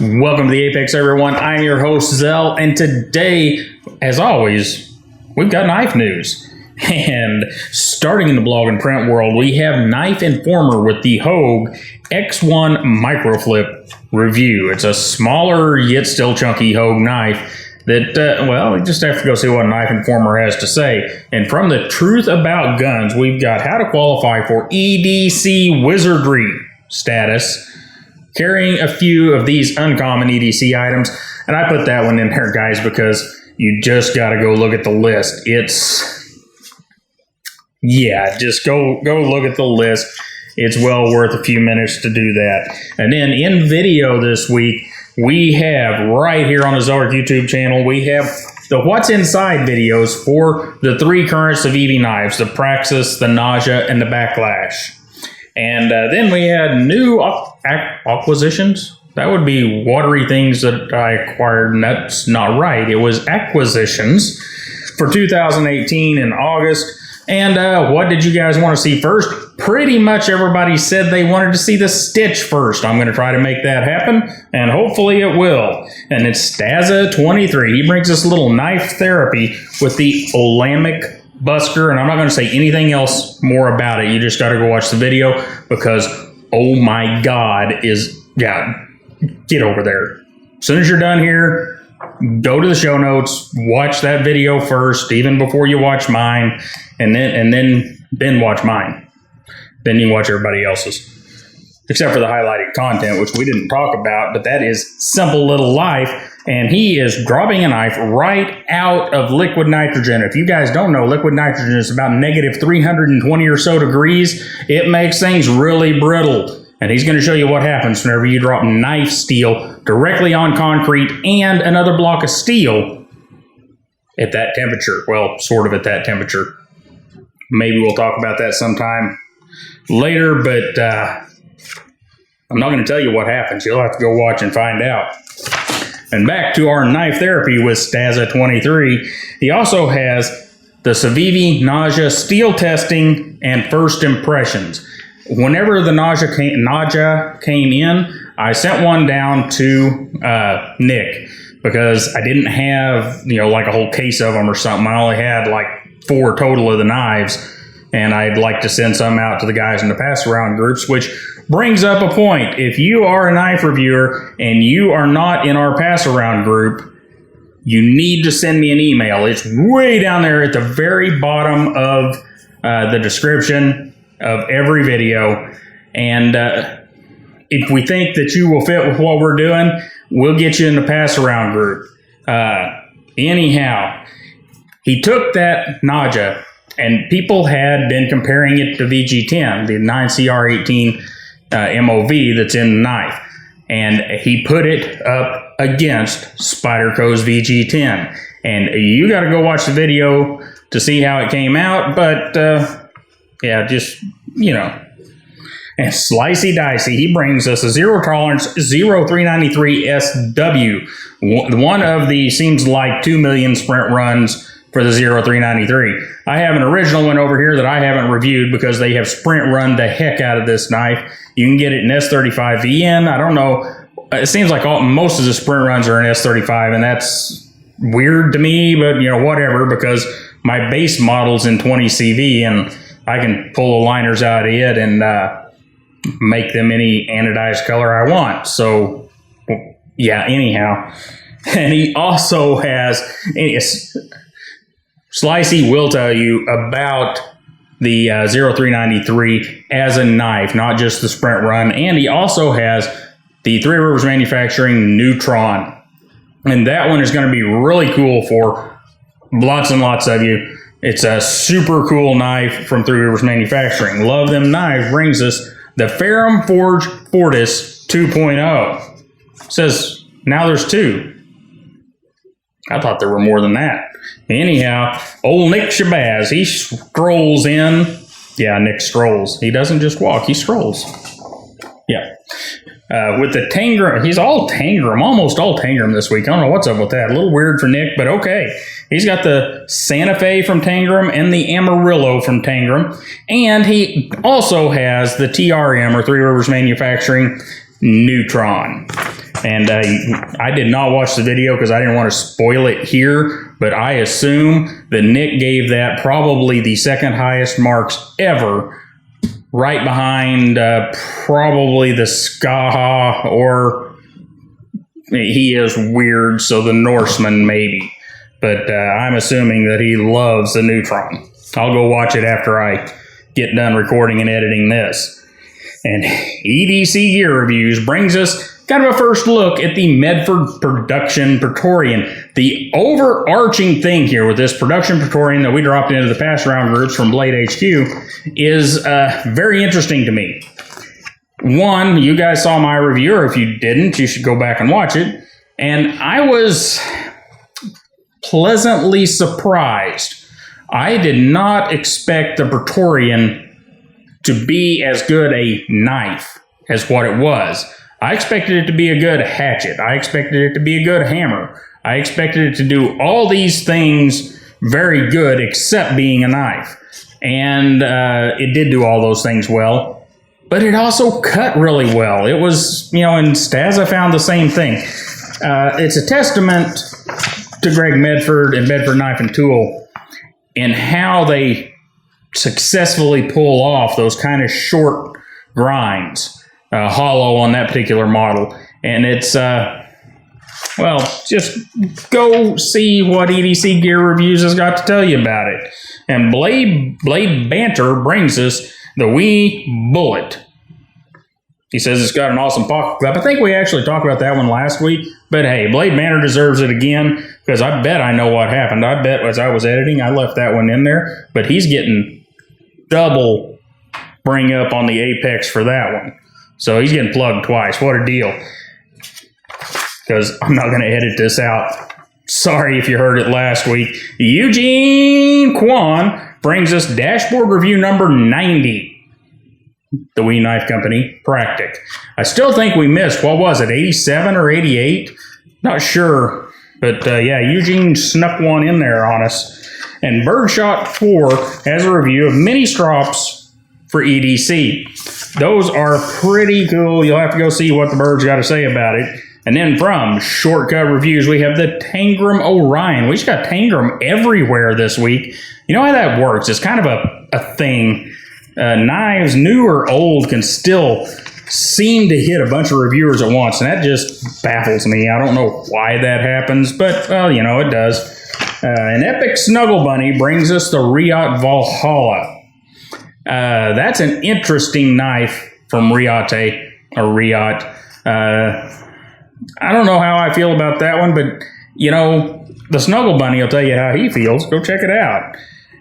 Welcome to the Apex, everyone. I'm your host, Zell, and today, as always, we've got knife news. And starting in the blog and print world, we have Knife Informer with the Hogue X1 Microflip review. It's a smaller yet still chunky Hogue knife that, well, you just have to go see what Knife Informer has to say. And from the Truth About Guns, we've got how to qualify for EDC Wizardry status, carrying a few of these uncommon EDC items. And I put that one in there, guys, because you just got to go look at the list. Yeah, just go look at the list. It's well worth a few minutes to do that. And then in video this week, we have right here on the Zelrick YouTube channel, we have the What's Inside videos for the three current Civivi knives, the Praxis, the Naja, and the Baklash. And then we had new acquisitions. That would be watery things that I acquired, and that's not right. It was acquisitions for 2018 in August. And what did you guys want to see first? Pretty much everybody said they wanted to see the Stitch first. I'm going to try to make that happen, and hopefully it will. And it's Staza23. He brings us a little knife therapy with the Olamic Busker, and I'm not going to say anything else more about it. You just got to go watch the video because, oh my God, get over there. As soon as you're done here, go to the show notes, watch that video first, even before you watch mine, and then watch mine. Then you watch everybody else's. Except for the highlighted content, which we didn't talk about, but that is Simple Little Life. And he is dropping a knife right out of liquid nitrogen. If you guys don't know, liquid nitrogen is about negative 320 or so degrees. It makes things really brittle. And he's going to show you what happens whenever you drop knife steel directly on concrete and another block of steel at that temperature. Well, sort of at that temperature. Maybe we'll talk about that sometime later, but I'm not going to tell you what happens. You'll have to go watch and find out. And back to our knife therapy with Staza23. He also has the Civivi Naja steel testing and first impressions. Whenever the Naja came in, I sent one down to Nick because I didn't have, like a whole case of them or something. I only had like 4 total of the knives, and I'd like to send some out to the guys in the pass around groups, which brings up a point. If you are a knife reviewer and you are not in our pass around group, you need to send me an email. It's way down there at the very bottom of the description of every video. And if we think that you will fit with what we're doing, we'll get you in the pass around group. Anyhow, he took that Naja, and people had been comparing it to VG10, the 9CR18 MOV that's in the knife. And he put it up against Spyderco's VG10. And you got to go watch the video to see how it came out. But, yeah, just, And Slicey Dicey, he brings us a zero tolerance 0393 SW. One of the seems like 2 million sprint runs for the 0393. I have an original one over here that I haven't reviewed because they have sprint run the heck out of this knife. You can get it in S35VN. I don't know. It seems like most of the sprint runs are in S35, and that's weird to me, but whatever, because my base model's in 20CV, and I can pull the liners out of it and make them any anodized color I want. So, yeah, anyhow. And he also has... Slicey will tell you about the 0393 as a knife, not just the sprint run. And he also has the Three Rivers Manufacturing Neutron. And that one is going to be really cool for lots and lots of you. It's a super cool knife from Three Rivers Manufacturing. LuvThemKnives brings us the Ferrum Forge Fortis 2.0. Says now there's 2. I thought there were more than that. Anyhow, old Nick Shabazz, he strolls in. Yeah, Nick strolls. He doesn't just walk, he strolls. Yeah. With the Tangram, he's all Tangram, almost all Tangram this week. I don't know what's up with that. A little weird for Nick, but okay. He's got the Santa Fe from Tangram and the Amarillo from Tangram. And he also has the TRM, or Three Rivers Manufacturing Neutron. And I did not watch the video because I didn't want to spoil it here, but I assume that Nick gave that probably the second highest marks ever, right behind probably the Skaha, or he is weird, so the Norseman maybe. But I'm assuming that he loves the Neutron. I'll go watch it after I get done recording and editing this. And EDC Gear Reviews brings us kind of a first look at the Medford Production Praetorian. The overarching thing here with this Production Praetorian that we dropped into the pass around groups from Blade HQ is very interesting to me. One, you guys saw my review, or if you didn't, you should go back and watch it. And I was pleasantly surprised. I did not expect the Praetorian to be as good a knife as what it was. I expected it to be a good hatchet. I expected it to be a good hammer. I expected it to do all these things very good except being a knife. And it did do all those things well. But it also cut really well. It was, and Stazza found the same thing. It's a testament to Greg Medford and Medford Knife and Tool in how they successfully pull off those kind of short grinds, hollow on that particular model. And it's, just go see what EDC Gear Reviews has got to tell you about it. And Blade Banter brings us the Wee Bullet. He says it's got an awesome pocket clip. I think we actually talked about that one last week. But hey, Blade Banter deserves it again, because I bet I know what happened. I bet as I was editing, I left that one in there. But he's getting double bring up on the apex for that one. So he's getting plugged twice. What a deal. Because I'm not going to edit this out. Sorry if you heard it last week. Eugene Kwan brings us dashboard review number 90. The Wee Knife Company, Practic. I still think we missed, what was it, 87 or 88? Not sure. But yeah, Eugene snuck one in there on us. And Birdshot 4 has a review of mini strops for EDC. Those are pretty cool. You'll have to go see what the bird's got to say about it. And then from Shortcut Reviews, we have the Tangram Orion. We just got Tangram everywhere this week. You know how that works? It's kind of a thing. Knives, new or old, can still seem to hit a bunch of reviewers at once, and that just baffles me. I don't know why that happens, but, well, it does. An Epic Snuggle Bunny brings us the Riot Valhalla. That's an interesting knife from Riate, or Riot. I don't know how I feel about that one, but, the Snuggle Bunny will tell you how he feels. Go check it out.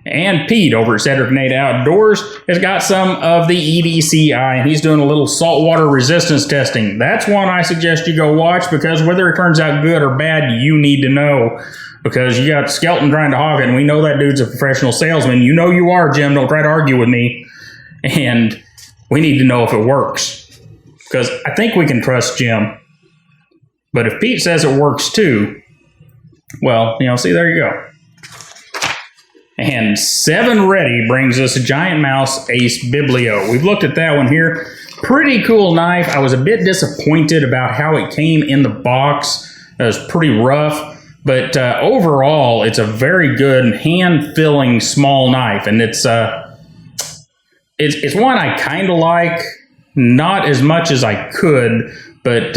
And Pete over at Cedric Nate Outdoors has got some of the EDCI, and he's doing a little saltwater resistance testing. That's one I suggest you go watch, because whether it turns out good or bad, you need to know. Because you got Skelton trying to hog it, and we know that dude's a professional salesman. You know you are, Jim. Don't try to argue with me. And we need to know if it works. Because I think we can trust Jim. But if Pete says it works too, well, see, there you go. And 7 Ready brings us a Giant Mouse Ace Biblio. We've looked at that one here. Pretty cool knife. I was a bit disappointed about how it came in the box. It was pretty rough. But overall, it's a very good hand-filling small knife. And it's one I kind of like. Not as much as I could, but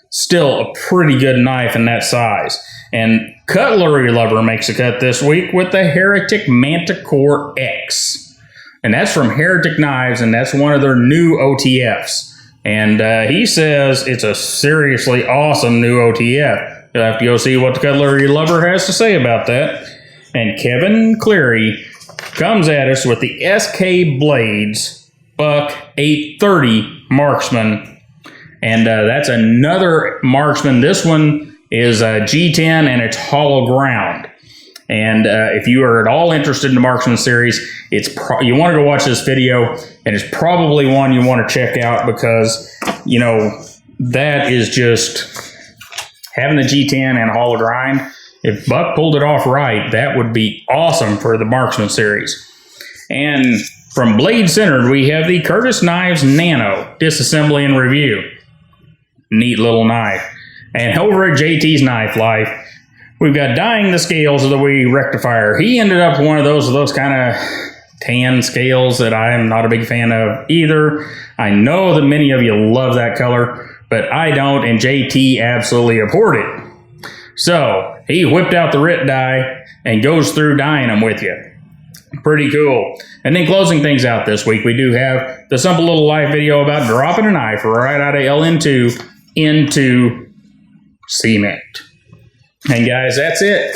still a pretty good knife in that size. And Cutlery Lover makes a cut this week with the Heretic Manticore X. And that's from Heretic Knives, and that's one of their new OTFs. And he says it's a seriously awesome new OTF. You'll have to go see what the Cutlery Lover has to say about that. And Kevin Cleary comes at us with the SK Blades Buck 830 Marksman. And that's another Marksman. This one is a G10, and it's hollow ground. And if you are at all interested in the Marksman series, you want to go watch this video, and it's probably one you want to check out, because, that is just having the G10 and a hollow grind. If Buck pulled it off right, that would be awesome for the Marksman series. And from Blade Centered, we have the Curtis Knives Nano Disassembly and Review. neat little knife. And over at JT's Knife Life, we've got Dyeing the Scales of the Wee Rectifier. He ended up with one of those kind of tan scales that I am not a big fan of either. I know that many of you love that color, but I don't, and JT absolutely abhorred it. So he whipped out the RIT dye and goes through dyeing them with you. Pretty cool. And then closing things out this week, we do have the simple little live video about dropping a knife right out of LN2 into cement. And guys, that's it.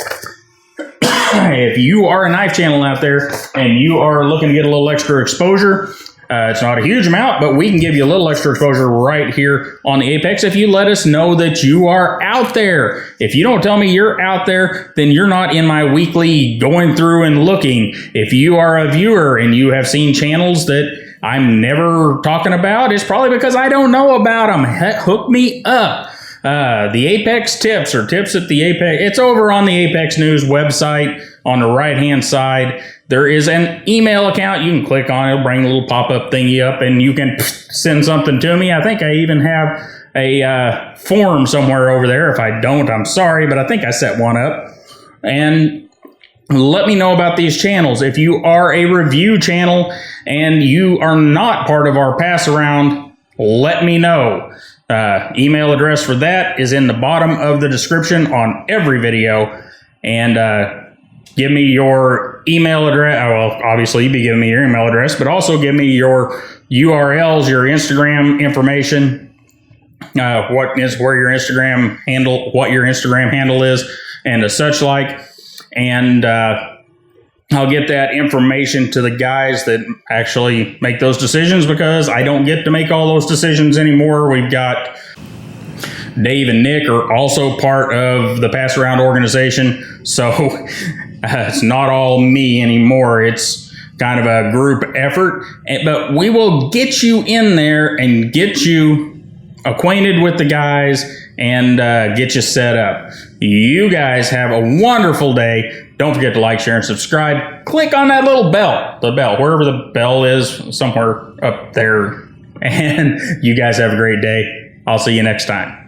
If you are a knife channel out there and you are looking to get a little extra exposure, it's not a huge amount, but we can give you a little extra exposure right here on the Apex if you let us know that you are out there. If you don't tell me you're out there, then you're not in my weekly going through and looking. If you are a viewer and you have seen channels that I'm never talking about, it's probably because I don't know about them. Hook me up. The Apex tips or tips at the Apex, it's over on the Apex News website on the right hand side. There is an email account you can click on. It'll bring a little pop-up thingy up and you can send something to me. I think I even have a form somewhere over there. If I don't, I'm sorry, but I think I set one up. And let me know about these channels. If you are a review channel and you are not part of our pass around, let me know. Email address for that is in the bottom of the description on every video. And give me your email address. Well, obviously you'd be giving me your email address, but also give me your URLs, your Instagram information, what your Instagram handle is, and such like. And I'll get that information to the guys that actually make those decisions, because I don't get to make all those decisions anymore. We've got Dave and Nick are also part of the pass around organization. So it's not all me anymore. It's kind of a group effort, but we will get you in there and get you acquainted with the guys and get you set up. You guys have a wonderful day. Don't forget to like, share, and subscribe. Click on that little bell, wherever the bell is, somewhere up there. And you guys have a great day. I'll see you next time.